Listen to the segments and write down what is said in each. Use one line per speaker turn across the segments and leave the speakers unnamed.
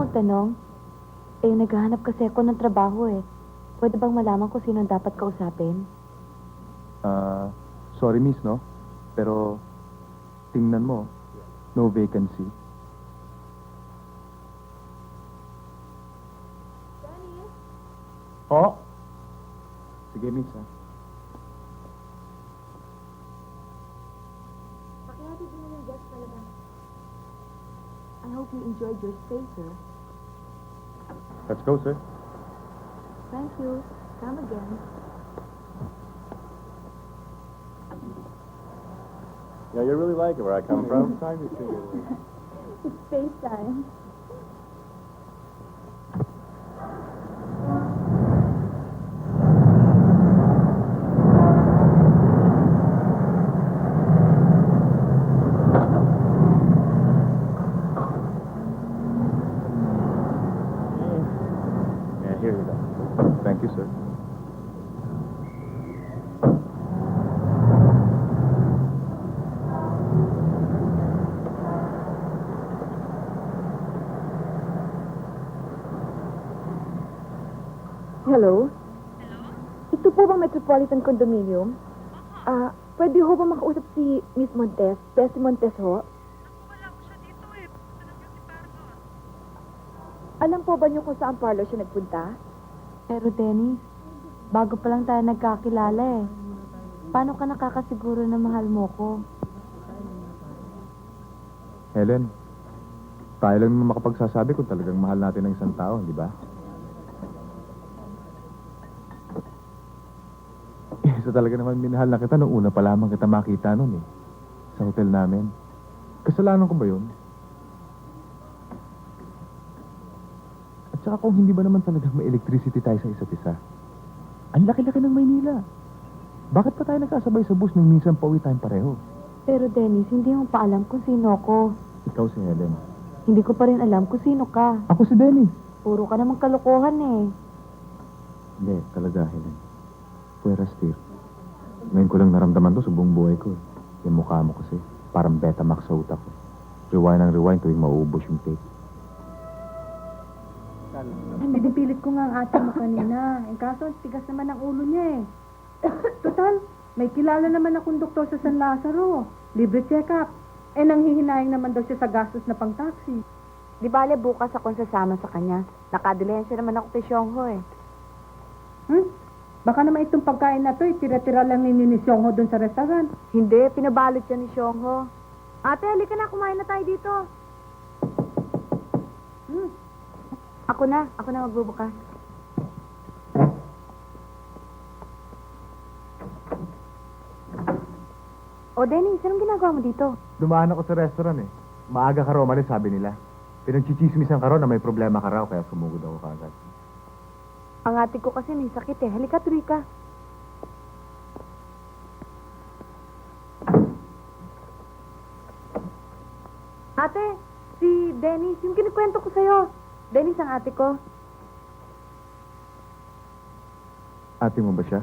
magtanong? Naghahanap kasi ako ng trabaho eh. Pwede bang malaman kung sino ang dapat kausapin?
Sorry miss, no? Pero, tingnan mo, no vacancy.
Dennis?
Oh? Sige miss, ha?
Pakihatid din na yung guest talaga. I hope you enjoyed your stay, sir.
Let's go, sir.
Thank you. Come again.
Yeah, you really like it where I come from?
Time you see it.
It's space time.
Yeah, here you go. Thank you, sir.
Hello? Hello? Ito po bang Metropolitan Condominium? Pwede ho ba makausap si Miss Montes? Bessie Montes ho?
Wala ko siya dito eh. Punta lang niya si Pardon.
Alam po ba niyo kung saan parlor siya nagpunta? Pero Dennis, bago pa lang tayo nagkakilala eh. Paano ka nakakasiguro na mahal mo ko?
Helen, tayo lang naman makapagsasabi kung talagang mahal natin ng isang tao, di ba? Isa talaga naman minahal na kita nung una pa lamang kita makita nun eh. Sa hotel namin. Kasalanan ko ba yun? At saka kung hindi ba naman talagang may electricity tayo sa isa't isa? Ang laki-laki ng Maynila. Bakit pa tayo nagkasabay sa bus nung minsan pauwi tayong pareho?
Pero Dennis, hindi mo pa alam kung sino ako.
Ikaw si Helen.
Hindi ko pa rin alam kung sino ka.
Ako si Dennis.
Puro ka namang kalokohan eh.
Hindi, talaga Helen. Puwera Steve. Ngayon ko lang naramdaman to sa buong buhay ko. Yung mukha mo kasi, parang Betamax sa utak ko. Rewind ang rewind tuwing mauubos yung tape.
Pinipilit ko nga ang ate mo kanina. Eh, kaso, tigas naman ang ulo niya eh. Total, may kilala naman akong doktor sa San Lazaro. Libre check-up. Nanghihinayang naman daw siya sa gastos na pang-taxi.
Di bale bukas akong sasama sa kanya. Nakadilensya naman ako kay Xiongho eh.
Baka naman itong pagkain na to, tira-tira lang ni Xiongho doon sa restaurant.
Hindi, pinabalot siya ni Xiongho. Ate, halika na, kumain na tayo dito. Ako na magbubukas. O Dennis, anong ginagawa mo dito?
Dumaan ako sa restaurant eh. Maaga ka raw umalis, sabi nila. Pinagchichismisan ka raw na may problema ka raw, kaya sumugod ako kagad.
Ang ate ko kasi may sakit eh. Halika, tuloy ka. Ate, si Dennis, yung kinikwento ko sa'yo. Dennis ang ate ko.
Ate mo ba siya?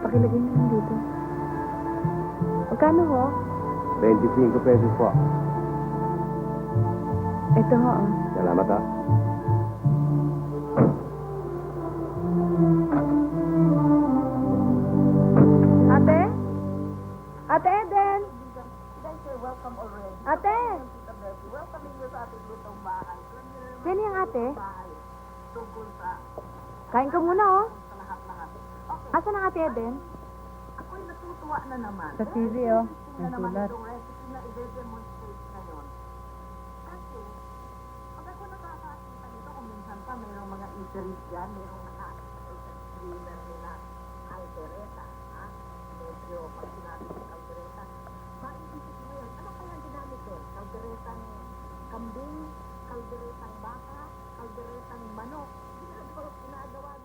Pakilagay mo lang dito. Magkano ho?
25 pesos po.
Ito ho, oh.
Salamat ha.
Ate? Ate Eden? Ate? Sino yung ate? Kain ka muna, oh. Asa na ate Eden?
Ako'y natutuwa na naman.
Sa TV, oh.
Na
Ang
naman
sulat.
itong recipe na i-demonstrate ngayon. Kasi, pag ako nakakakita nito, kung minsan pa mayroong mga eateries dyan, mayroong naka-streamer nila, Albereta, ha? Medyo, pag sinabi ng Albereta, maisisip mo yun, ano kaya ginamit doon? Kalderetang kambing, kalderetang baka, kalderetang manok, ginagawa